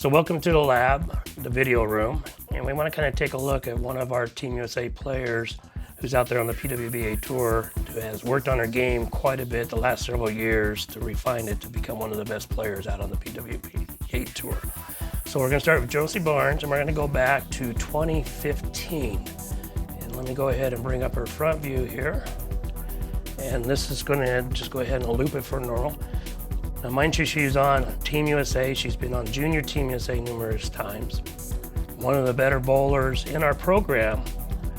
So welcome to the lab, the video room, and we want to kind of take a look at one of our Team USA players who's out there on the PWBA Tour, who has worked on her game quite a bit the last several years to refine it to become one of the best players out on the PWBA Tour. So we're going to start with Josie Barnes, and we're going to go back to 2015. And let me go ahead and bring up her front view here. And this is going to just go ahead and loop it for normal. Now mind you, she's on Team USA. She's been on Junior Team USA numerous times. One of the better bowlers in our program,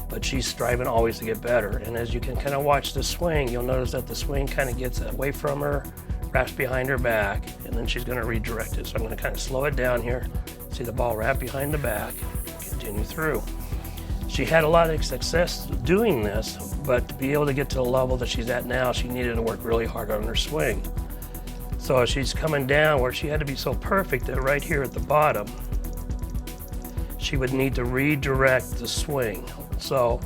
but she's striving always to get better. And as you can kind of watch the swing, you'll notice that the swing kind of gets away from her, wraps behind her back, and then she's going to redirect it. So I'm going to kind of slow it down here. See the ball wrap behind the back, continue through. She had a lot of success doing this, but to be able to get to the level that she's at now, she needed to work really hard on her swing. So she's coming down where she had to be so perfect that right here at the bottom, she would need to redirect the swing. So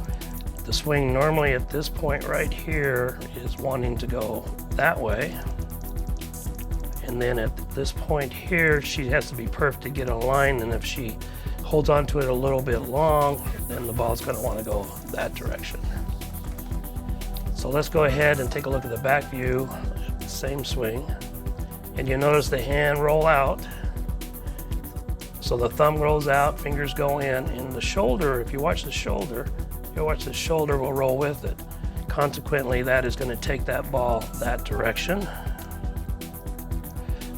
the swing normally at this point right here is wanting to go that way. And then at this point here, she has to be perfect to get in line. And if she holds on to it a little bit long, then the ball's going to want to go that direction. So let's go ahead and take a look at the back view, same swing. And you notice the hand roll out. So the thumb rolls out, fingers go in, and the shoulder, if you watch the shoulder, will roll with it. Consequently, that is going to take that ball that direction.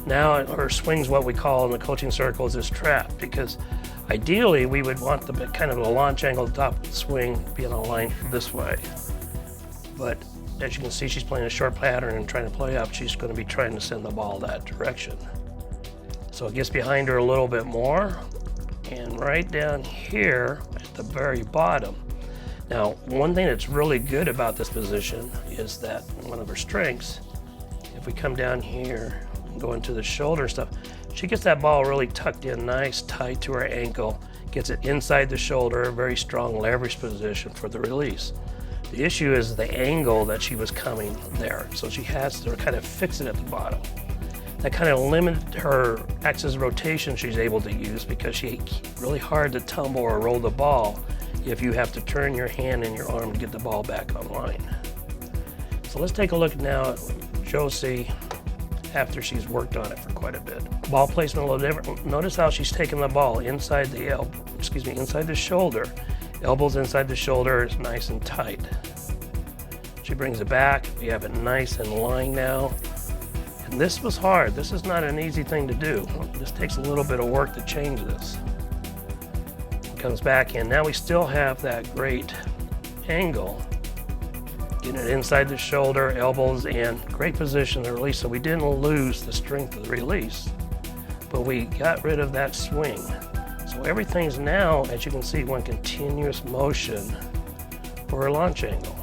Now her swing's what we call in the coaching circles is trapped, because ideally we would want the kind of a launch angle at the top of the swing being aligned this way. But as you can see, she's playing a short pattern and trying to play up. She's going to be trying to send the ball that direction. So it gets behind her a little bit more, and right down here at the very bottom. Now, one thing that's really good about this position is that one of her strengths, if we come down here and go into the shoulder stuff, she gets that ball really tucked in nice, tight to her ankle, gets it inside the shoulder, a very strong leverage position for the release. The issue is the angle that she was coming there, so she has to kind of fix it at the bottom. That kind of limits her axis of rotation she's able to use, because she's really hard to tumble or roll the ball if you have to turn your hand and your arm to get the ball back online. So let's take a look now at Josie after she's worked on it for quite a bit. Ball placement a little different. Notice how she's taking the ball inside the inside the shoulder. Elbows inside the shoulder is nice and tight. She brings it back. We have it nice and lined now. And this was hard. This is not an easy thing to do. This takes a little bit of work to change this. It comes back in. Now we still have that great angle. Getting it inside the shoulder, elbows in. Great position to release. So we didn't lose the strength of the release, but we got rid of that swing. So everything's now, as you can see, one continuous motion for her launch angle.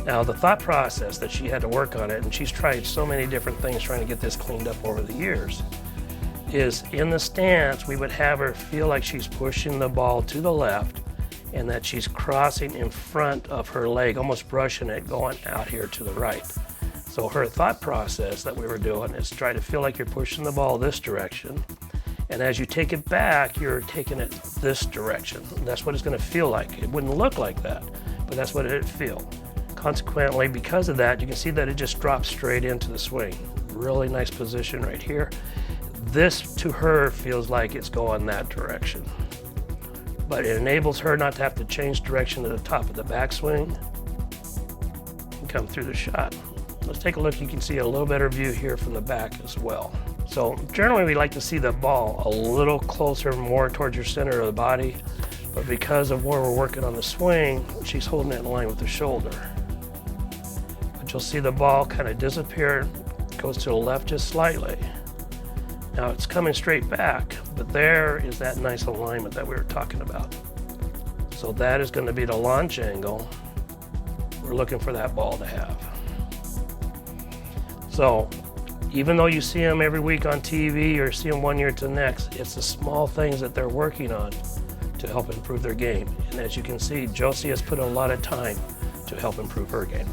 Now the thought process that she had to work on it, and she's tried so many different things trying to get this cleaned up over the years, is in the stance we would have her feel like she's pushing the ball to the left and that she's crossing in front of her leg, almost brushing it going out here to the right. So her thought process that we were doing is try to feel like you're pushing the ball this direction. And as you take it back, you're taking it this direction. That's what it's going to feel like. It wouldn't look like that, but that's what it'd feel. Consequently, because of that, you can see that it just drops straight into the swing. Really nice position right here. This, to her, feels like it's going that direction. But it enables her not to have to change direction to the top of the backswing and come through the shot. Let's take a look. You can see a little better view here from the back as well. So generally we like to see the ball a little closer, more towards your center of the body, but because of where we're working on the swing, she's holding it in line with the shoulder. But you'll see the ball kind of disappear, goes to the left just slightly. Now it's coming straight back, but there is that nice alignment that we were talking about. So that is going to be the launch angle we're looking for that ball to have. So even though you see them every week on TV or see them one year to the next, it's the small things that they're working on to help improve their game. And as you can see, Josie has put a lot of time to help improve her game.